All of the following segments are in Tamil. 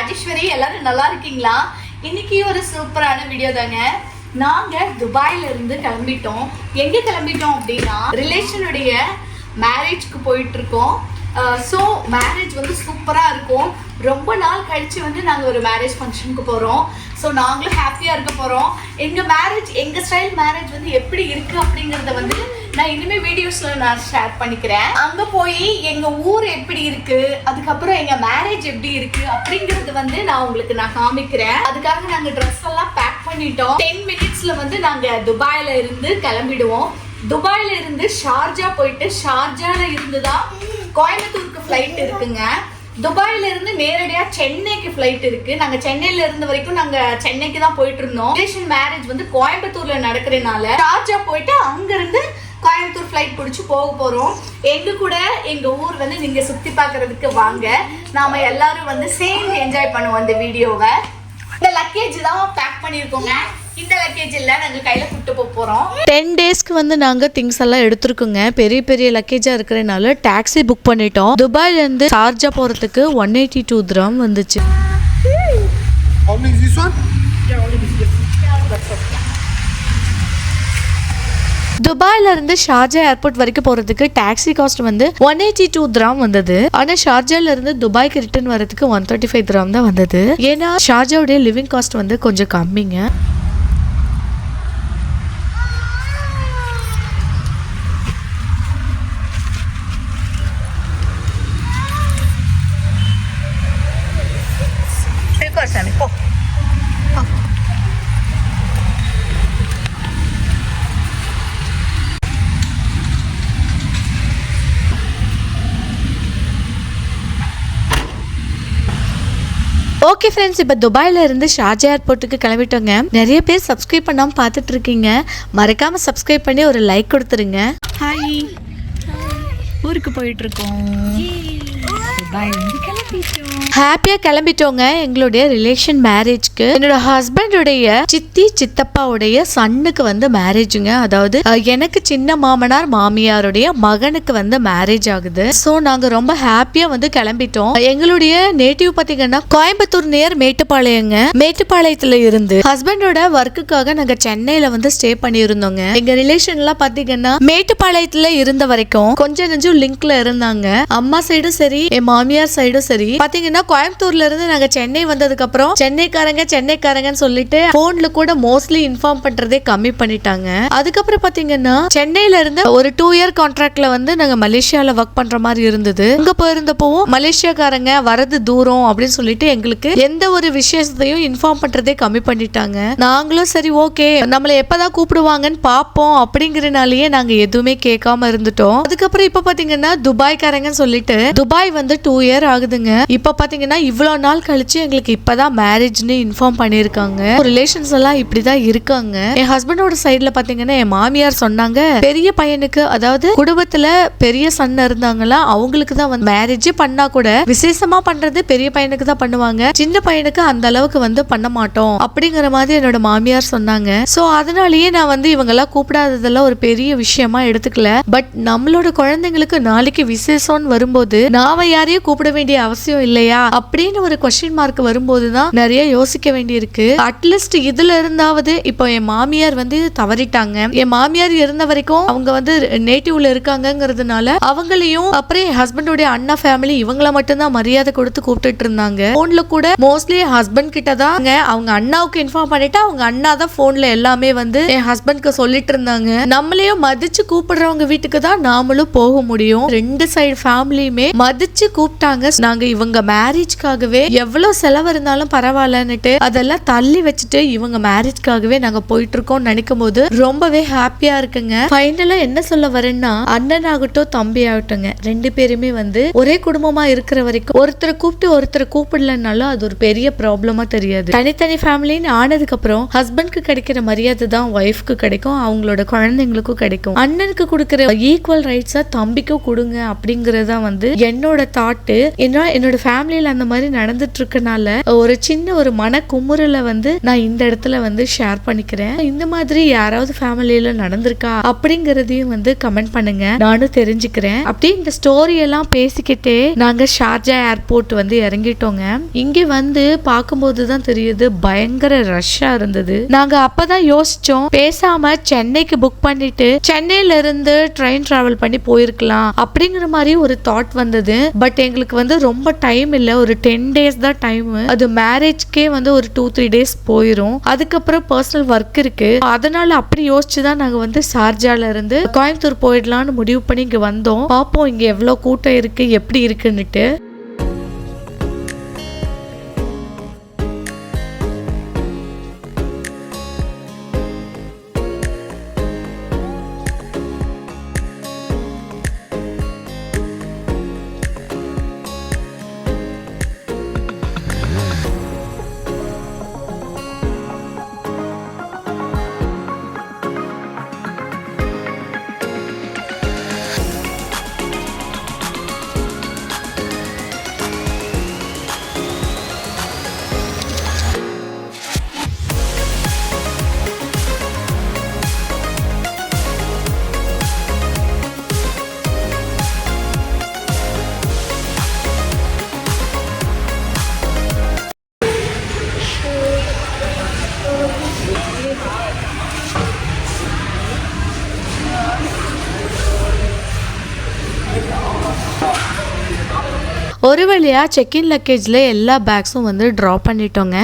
ராஜேஸ்வரி. எல்லாரும் நல்லா இருக்கீங்களா? இன்னைக்கு ஒரு சூப்பரான வீடியோ தாங்க. நாங்க துபாயில இருந்து கிளம்பிட்டோம். எங்க கிளம்பிட்டோம் அப்படின்னா ரிலேஷனுடைய மேரேஜ்க்கு போயிட்டு இருக்கோம். ஸோ மேரேஜ் வந்து சூப்பராக இருக்கும். ரொம்ப நாள் கழிச்சு வந்து நாங்கள் ஒரு மேரேஜ் ஃபங்க்ஷனுக்கு போகிறோம். ஸோ நாங்களும் ஹாப்பியாக இருக்க போகிறோம். எங்கள் மேரேஜ், எங்கள் ஸ்டைல் மேரேஜ் வந்து எப்படி இருக்குது அப்படிங்கிறத வந்து நான் இனிமேல் வீடியோஸில் நான் ஷேர் பண்ணிக்கிறேன். அங்கே போய் எங்கள் ஊர் எப்படி இருக்குது, அதுக்கப்புறம் எங்கள் மேரேஜ் எப்படி இருக்குது அப்படிங்கிறது வந்து நான் உங்களுக்கு காமிக்கிறேன். அதுக்காக நாங்கள் ட்ரெஸ் எல்லாம் பேக் பண்ணிட்டோம். 10 மினிட்ஸில் வந்து நாங்கள் துபாயில் இருந்து கிளம்பிடுவோம். துபாயில இருந்து ஷார்ஜா போயிட்டு ஷார்ஜால இருந்து தான் கோயம்புத்தூருக்கு ஃப்ளைட் இருக்குங்க. துபாயில இருந்து நேரடியா சென்னைக்கு ஃப்ளைட் இருக்கு. நாங்க சென்னையில இருந்த வரைக்கும் நாங்க சென்னைக்கு தான் போயிட்டு இருந்தோம். ரிலேஷன் மேரேஜ் வந்து கோயம்புத்தூர்ல நடக்கிறதுனால ஷார்ஜா போயிட்டு அங்க இருந்து கோயம்புத்தூர் ஃப்ளைட் பிடிச்சி போக போறோம். எங்க கூட எங்க ஊர் வந்து நீங்க சுத்தி பாக்குறதுக்கு வாங்க. நாம எல்லாரும் வந்து சேர்ந்து என்ஜாய் பண்ணுவோம் இந்த வீடியோவை. இந்த லக்கேஜ் தான் பேக் பண்ணிருக்கோங்க. இந்த லக்கேஜ் இல்ல நாங்க கையில கூட்டு போறோம். 10 டேஸ்க்கு வந்து நாங்க திங்ஸ் எல்லாம் எடுத்துருக்கோங்க. பெரிய பெரிய லக்கேஜா இருக்கிறதுனால டாக்ஸி புக் பண்ணிட்டோம். துபாயில இருந்து ஷார்ஜா போறதுக்கு 182 திராம் வந்துச்சு. துபாயில இருந்து ஷார்ஜா ஏர்போர்ட் வரைக்கும் போறதுக்கு டாக்ஸி காஸ்ட் வந்து 182 திராம் வந்தது. ஆனா ஷார்ஜால இருந்து துபாய்க்கு ரிட்டர்ன் வரதுக்கு 135 திராம் தான் வந்தது. ஏன்னா ஷார்ஜாவுடைய லிவிங் காஸ்ட் வந்து கொஞ்சம் கம்மிங்க. ஓகே ஃப்ரெண்ட்ஸ், இப்போ துபாயில இருந்து ஷார்ஜா ஏர்போர்ட்டுக்கு கிளம்பிட்டோங்க. நிறைய பேர் சப்ஸ்கிரைப் பண்ணாமல் பார்த்துட்டு இருக்கீங்க. மறக்காம சப்ஸ்கிரைப் பண்ணி ஒரு லைக் கொடுத்துருங்க. ஹாய், ஊருக்கு போயிட்டு இருக்கோம். ஹாப்பியாக கிளம்பிட்டோங்க எங்களுடைய ரிலேஷன் மேரேஜ்க்கு. என்னோட ஹஸ்பண்டுடைய சித்தி சித்தப்பாவுடைய சன்னுக்கு வந்து மேரேஜுங்க. அதாவது எனக்கு சின்ன மாமனார் மாமியாருடைய மகனுக்கு வந்து மேரேஜ் ஆகுது. ஸோ நாங்கள் ரொம்ப ஹாப்பியாக வந்து கிளம்பிட்டோம். எங்களுடைய நேட்டிவ் பார்த்தீங்கன்னா கோயம்புத்தூர் நியர் மேட்டுப்பாளையங்க. மேட்டுப்பாளையத்தில் இருந்து ஹஸ்பண்டோட ஒர்க்குக்காக நாங்கள் சென்னையில் வந்து ஸ்டே பண்ணியிருந்தோங்க. எங்கள் ரிலேஷன்லாம் பார்த்தீங்கன்னா மேட்டுப்பாளையத்தில் இருந்த வரைக்கும் கொஞ்சம் நெஞ்சும் லிங்க்ல இருந்தாங்க. அம்மா சைடும் சரி, என் மாமியார் சைடும் சரி. பாத்தீங்கன்னா கோயம்புத்தூர்ல இருந்து நாங்க சென்னை வந்ததுக்கு அப்புறம் சென்னைக்காரங்கன்னு சொல்லிட்டு போன்ல கூட மோஸ்ட்லி இன்ஃபார்ம் பண்றதே கம்மி பண்ணிட்டாங்க. அதுக்கப்புறம் பாத்தீங்கன்னா சென்னையில இருந்து ஒரு 2 இயர் கான்ட்ராக்ட்ல வந்து நாங்க மலேசியால ஒர்க் பண்ற மாதிரி இருந்தது. அங்க போயிருந்தப்போ மலேசியாக்காரங்க வரது தூரம் அப்படின்னு சொல்லிட்டு எங்களுக்கு எந்த ஒரு விஷயத்தையும் இன்ஃபார்ம் பண்றதே கம்மி பண்ணிட்டாங்க. நாங்களும் சரி ஓகே, நம்மள எப்பதான் கூப்பிடுவாங்கன்னு பாப்போம் அப்படிங்கறனாலயே நாங்க எதுவுமே கேட்காம இருந்துட்டோம். அதுக்கப்புறம் இப்ப பாத்தீங்கன்னா துபாய்க்காரங்கன்னு சொல்லிட்டு துபாய் வந்து 2 இயர் ஆகுதுங்க. இப்ப பாத்தீங்கன்னா இவ்வளவு நாள் கழிச்சு எங்களுக்கு இப்பதான் மேரேஜ்னு இன்ஃபார்ம் பண்ணிருக்காங்க. ரிலேஷன்ஸ் எல்லாம் இப்படிதான் இருக்காங்க. என் ஹஸ்பண்டோட சைடுல பாத்தீங்கன்னா என் மாமியார் சொன்னாங்க, பெரிய பையனுக்கு அதாவது குடும்பத்துல பெரிய சன் இருந்தாங்களா அவங்களுக்கு தான் வந்து மேரேஜ் பண்ணா கூட விசேஷமா பண்றது பெரிய பையனுக்கு தான் பண்ணுவாங்க, சின்ன பையனுக்கு அந்த அளவுக்கு வந்து பண்ண மாட்டோம் அப்படிங்கிற மாதிரி என்னோட மாமியார் சொன்னாங்க. சோ அதனாலயே நான் வந்து இவங்க எல்லாம் கூப்பிடாததெல்லாம் ஒரு பெரிய விஷயமா எடுத்துக்கல. பட் நம்மளோட குழந்தைங்களுக்கு நாளைக்கு விசேஷம்னு வரும்போது நாம யாரையும் கூப்பிட வேண்டிய அவசியம் இல்லையா அப்படின்னு ஒரு क्वेश्चन மார்க் வரும்போதுதான் நிறைய யோசிக்க வேண்டியிருக்கு. அட்லீஸ்ட் இதுல இருந்தாவது இப்போ என் மாமியார் வந்து தவறிட்டாங்க. என் மாமியார் இருந்த வரைக்கும் அவங்க வந்து நேட்டிவ்ல இருக்காங்கிறதுனால அவங்களையும் அப்புறம் என் ஹஸ்பண்டோடைய அண்ணா ஃபேமிலி இவங்கள மட்டும்தான் மரியாதை கொடுத்து கூப்பிட்டு இருந்தாங்க. போன்ல கூட மோஸ்ட்லி என் ஹஸ்பண்ட் கிட்ட தான் அவங்க அண்ணாவுக்கு இன்ஃபார்ம் பண்ணிட்டு அவங்க அண்ணா தான் போன்ல எல்லாமே வந்து என் ஹஸ்பண்ட்க்கு சொல்லிட்டு இருந்தாங்க. நம்மளையும் மதிச்சு கூப்பிடுறவங்க வீட்டுக்கு தான் நாமளும் போக முடியும். 2 சைடு ஃபேமிலியுமே மதிச்சு கூப்பிட்டாங்க. நாங்க இவங்க மேரேஜ்க்காகவே எவ்வளவு செலவு இருந்தாலும் பரவாயில்லன்னுட்டு அதெல்லாம் தள்ளி வச்சுட்டு இவங்க மேரேஜ்க்காகவே நாங்க போயிட்டு இருக்கோம் நினைக்கும் போது ரொம்பவே ஹாப்பியா இருக்குங்க. ஃபைனலா என்ன சொல்ல வரேன்னா, அண்ணன் ஆகட்டும் தம்பி ஆகட்டுங்க, 2 பேருமே வந்து ஒரே குடும்பமா இருக்கிற வரைக்கும் ஒருத்தரை கூப்பிட்டு ஒருத்தரை கூப்பிடலனாலும் அது ஒரு பெரிய ப்ராப்ளமா தெரியாது. தனித்தனி ஃபேமிலின்னு ஆனதுக்கு அப்புறம் ஹஸ்பண்ட்க்கு கிடைக்கிற மரியாதை தான் ஒய்ஃப்க்கு கிடைக்கும், அவங்களோட குழந்தைங்களுக்கும் கிடைக்கும். அண்ணனுக்கு கொடுக்கிற ஈக்குவல் ரைட்ஸா தம்பிக்கும் கொடுங்க அப்படிங்கறதா வந்து என்னோட தாட்டு. என்னோட ஃபேமிலி ஃபேமிலியில அந்த மாதிரி நடந்துட்டு இருக்கனால ஒரு சின்ன ஒரு மன குமுறலை வந்து நான் இந்த இடத்துல வந்து ஷேர் பண்ணிக்கிறேன். இந்த மாதிரி யாராவது ஃபேமிலியில நடந்திருக்கா அப்படிங்கறதையும் வந்து கமெண்ட் பண்ணுங்க, நானும் தெரிஞ்சுக்கிறேன். அப்படி இந்த ஸ்டோரி எல்லாம் பேசிக்கிட்டே நாங்க ஷார்ஜா ஏர்போர்ட் வந்து இறங்கிட்டோங்க. இங்க வந்து பார்க்கும்போது தான் தெரியுது பயங்கர ரஷ்ஷா இருந்தது. நாங்க அப்பதான் யோசிச்சோம், பேசாம சென்னைக்கு புக் பண்ணிட்டு சென்னையில இருந்து ட்ரெயின் டிராவல் பண்ணி போயிருக்கலாம் அப்படிங்கிற மாதிரி ஒரு தாட் வந்தது. பட் எங்களுக்கு வந்து ரொம்ப டைம் இல்ல, ஒரு 10 days தான் டைம். அது மேரேஜ்க்கே வந்து ஒரு 2-3 days போயிரும். அதுக்கப்புறம் பர்சனல் ஒர்க் இருக்கு. அதனால அப்படி யோசிச்சுதான் நாங்க வந்து ஷார்ஜால இருந்து கோயம்புத்தூர் போயிடலாம்னு முடிவு பண்ணி இங்க வந்தோம். பாப்போம் இங்க எவ்வளவு கூட்டம் இருக்கு எப்படி இருக்குன்னுட்டு. ஒரு வழியா செக்இன் லக்கேஜ்ல எல்லா பேக்ஸும் வந்து ட்ராப் பண்ணிட்டோங்க.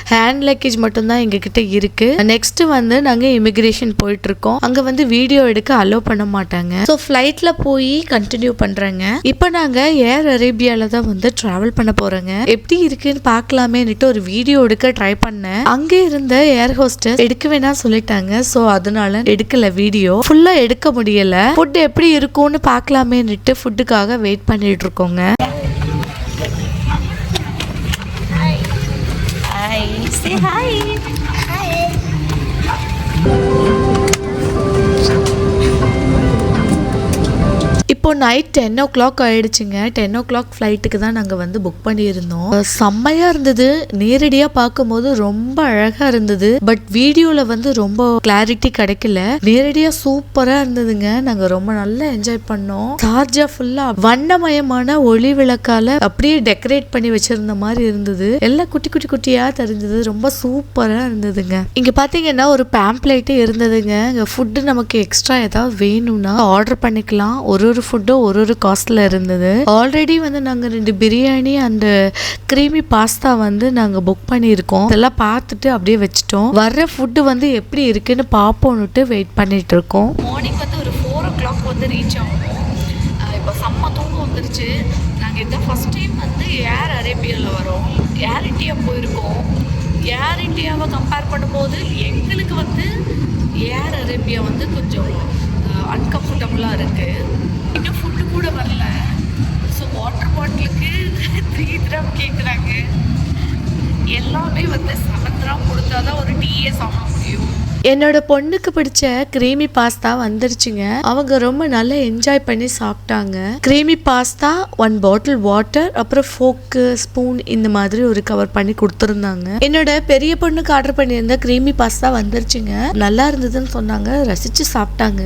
ஹேண்ட் லக்கேஜ் மட்டும்தான் எங்ககிட்ட இருக்கு. நெக்ஸ்ட் வந்து நாங்க இமிகிரேஷன் போயிட்டு இருக்கோம். அங்க வந்து வீடியோ எடுக்க அலோவ் பண்ண மாட்டாங்க. ஸோ ஃபிளைட்ல போய் கண்டினியூ பண்றாங்க. இப்போ நாங்க ஏர் அரேபியால தான் வந்து டிராவல் பண்ண போறோங்க. எப்படி இருக்குன்னு பார்க்கலாமேன்னுட்டு ஒரு வீடியோ எடுக்க ட்ரை பண்ணேன். அங்க இருந்த ஏர் ஹோஸ்டஸ் எடுக்க வேணாம் சொல்லிட்டாங்க. ஸோ அதனால எடுக்கல, வீடியோ ஃபுல்லா எடுக்க முடியல. ஃபுட் எப்படி இருக்கும்னு பார்க்கலாமேன்னுட்டு ஃபுட்டுக்காக வெயிட் பண்ணிட்டு இருக்கோங்க. Say hi. Hi. இப்போ நைட் 10 o'clock ஆயிடுச்சுங்க. 10 o'clock ஃப்ளைட்டுக்கு தான் நாங்கள் வந்து புக் பண்ணியிருந்தோம். செம்மையா இருந்தது. நேரடியாக பார்க்கும்போது ரொம்ப அழகா இருந்தது. பட் வீடியோவில் வந்து ரொம்ப கிளாரிட்டி கிடைக்கல. நேரடியாக சூப்பராக இருந்ததுங்க. நாங்கள் ரொம்ப நல்லா என்ஜாய் பண்ணோம். சார்ஜா ஃபுல்லா வண்ணமயமான ஒளி விளக்கால அப்படியே டெக்கரேட் பண்ணி வச்சிருந்த மாதிரி இருந்தது. எல்லாம் குட்டி குட்டி குட்டியா தெரிஞ்சது. ரொம்ப சூப்பராக இருந்ததுங்க. இங்க பாத்தீங்கன்னா ஒரு பேம்ப்ளேட்டே இருந்ததுங்க. இங்க ஃபுட்டு நமக்கு எக்ஸ்ட்ரா ஏதாவது வேணும்னா ஆர்டர் பண்ணிக்கலாம். ஒரு ஃபுட்டும் ஒரு காஸ்ட்ல இருந்தது. ஆல்ரெடி வந்து நாங்கள் 2 பிரியாணி அண்ட் கிரீமி பாஸ்தா வந்து நாங்கள் புக் பண்ணியிருக்கோம். இதெல்லாம் பார்த்துட்டு அப்படியே வச்சுட்டோம். வர்ற ஃபுட்டு வந்து எப்படி இருக்குன்னு பார்ப்போன்னுட்டு வெயிட் பண்ணிட்டு இருக்கோம். மார்னிங் வந்து ஒரு 4 o'clock வந்து ரீச் ஆகும். இப்போ செம்ம தூக்கம் வந்துருச்சு. நாங்கள் இதான் ஃபஸ்ட் டைம் வந்து ஏர் அரேபியாவில் வரோம். ஏர் இண்டியா போயிருக்கோம். ஏர் இண்டியாவை கம்பேர் பண்ணும்போது எங்களுக்கு வந்து ஏர் அரேபியா வந்து கொஞ்சம் அன்கம்ஃபர்டபுளாக இருக்குது. இன்னும் ஃபுட்டு கூட வரல. ஸோ வாட்டர் பாட்டிலுக்கு 3 dirham கேட்குறாங்க. எல்லாமே வந்து 7 dirham கொடுத்தா தான் ஒரு டீயே சாப்பிட முடியும். என்னோட பொண்ணுக்கு பிடிச்ச கிரீமி பாஸ்தா வந்துருச்சுங்க. அவங்க ரொம்ப நல்லா என்ஜாய் பண்ணி சாப்பிட்டாங்க. கிரீமி பாஸ்தா, 1 bottle வாட்டர், அப்புறம் ஃபோக்கு, ஸ்பூன் இந்த மாதிரி ஒரு கவர் பண்ணி கொடுத்துருந்தாங்க. என்னோட பெரிய பொண்ணுக்கு ஆர்டர் பண்ணியிருந்த கிரீமி பாஸ்தா வந்துருச்சுங்க. நல்லா இருந்ததுன்னு சொன்னாங்க. ரசிச்சு சாப்பிட்டாங்க.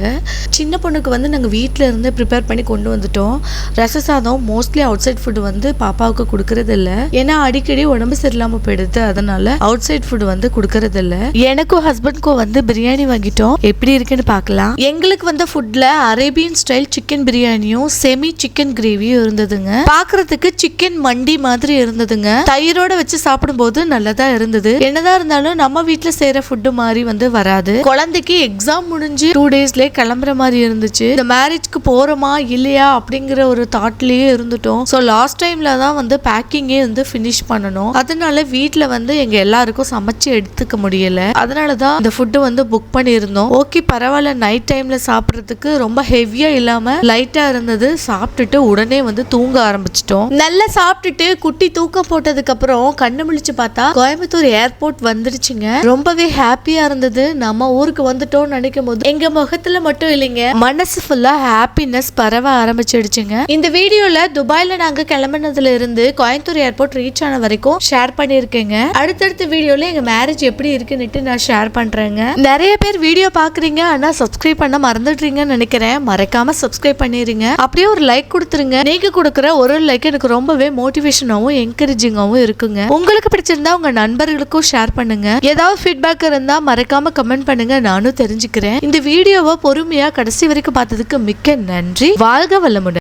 சின்ன பொண்ணுக்கு வந்து நாங்கள் வீட்டில் இருந்து ப்ரிப்பேர் பண்ணி கொண்டு வந்துட்டோம். ரச சாதம் மோஸ்ட்லி அவுட் சைட் ஃபுட் வந்து பாப்பாவுக்கு கொடுக்கறது இல்லை. ஏன்னா அடிக்கடி உடம்பு சரியில்லாமல் போயிடுது. அதனால அவுட் சைட் ஃபுட் வந்து கொடுக்கறது இல்லை. எனக்கும் ஹஸ்பண்ட்க்கும் வந்து பிரியாணி வாங்கிட்டோம். எப்படி இருக்குன்னு பார்க்கலாம். எங்களுக்கு வந்து ஃபுட்ல அரேபியன் ஸ்டைல் சிக்கன் பிரியாணியும் செமி சிக்கன் கிரேவியும் இருந்ததுங்க. பார்க்கிறதுக்கு சிக்கன் மண்டி மாதிரி இருந்ததுங்க. தயிரோட வச்சு சாப்பிடும்போது நல்லதா இருந்தது. என்னதான் இருந்தாலும் நம்ம வீட்டுல செய்யற ஃபுட்டு மாதிரி வந்து வராது. குழந்தைக்கு எக்ஸாம் முடிஞ்சு 2 daysலயே கிளம்புற மாதிரி இருந்துச்சு. இந்த மேரேஜ்க்கு போறோமா இல்லையா அப்படிங்கிற ஒரு தாட்லயே இருந்துட்டோம். ஸோ லாஸ்ட் டைம்ல தான் வந்து பேக்கிங்கே வந்து ஃபினிஷ் பண்ணணும். அதனால வீட்டுல வந்து எங்க எல்லாருக்கும் சமைச்சு எடுத்துக்க முடியல. அதனாலதான் இந்த ஃபுட்டு மட்டும் வந்து புக் பண்ணியிருந்தோம். ஓகே பரவாயில்ல, நைட் டைம்ல சாப்பிட்றதுக்கு ரொம்ப ஹெவியா இல்லாம லைட்டா இருந்தது. சாப்பிட்டுட்டு உடனே வந்து தூங்க ஆரம்பிச்சிட்டோம். நல்லா சாப்பிட்டுட்டு குட்டி தூக்கம் போட்டதுக்கு அப்புறம் கண்ணு முழிச்சு பார்த்தா கோயம்புத்தூர் ஏர்போர்ட் வந்துருச்சுங்க. ரொம்பவே ஹாப்பியா இருந்தது. நம்ம ஊருக்கு வந்துட்டோம் நினைக்கும் போது எங்க முகத்துல மட்டும் இல்லைங்க, மனசு ஃபுல்லா ஹாப்பினஸ் பரவ ஆரம்பிச்சிடுச்சுங்க. இந்த வீடியோல துபாயில நாங்க கிளம்பினதுல இருந்து கோயம்புத்தூர் ஏர்போர்ட் ரீச் ஆன வரைக்கும் ஷேர் பண்ணிருக்கேங்க. அடுத்தடுத்த வீடியோல எங்க மேரேஜ் எப்படி இருக்குன்னு நான் ஷேர் பண்றேங்க. நிறைய பேர் வீடியோ பாக்குறீங்க, ஆனா சப்ஸ்கிரைப் பண்ண மறந்துடுறீங்கன்னு நினைக்கிறேன். மறக்காம சப்ஸ்கிரைப் பண்ணிருங்க. அப்படியே ஒரு லைக் கொடுத்துருங்க. நீங்க கொடுக்குற ஒரு லைக் எனக்கு ரொம்பவே மோட்டிவேஷனாவும் என்கரேஜிங்காவும் இருக்குங்க. உங்களுக்கு பிடிச்சிருந்தா உங்க நண்பர்களுக்கும் ஷேர் பண்ணுங்க. ஏதாவது ஃபீட்பேக் இருந்தா மறக்காம கமெண்ட் பண்ணுங்க, நானும் தெரிஞ்சுக்கிறேன். இந்த வீடியோவை பொறுமையா கடைசி வரைக்கும் பார்த்ததுக்கு மிக்க நன்றி. வாழ்க வளமுடன்.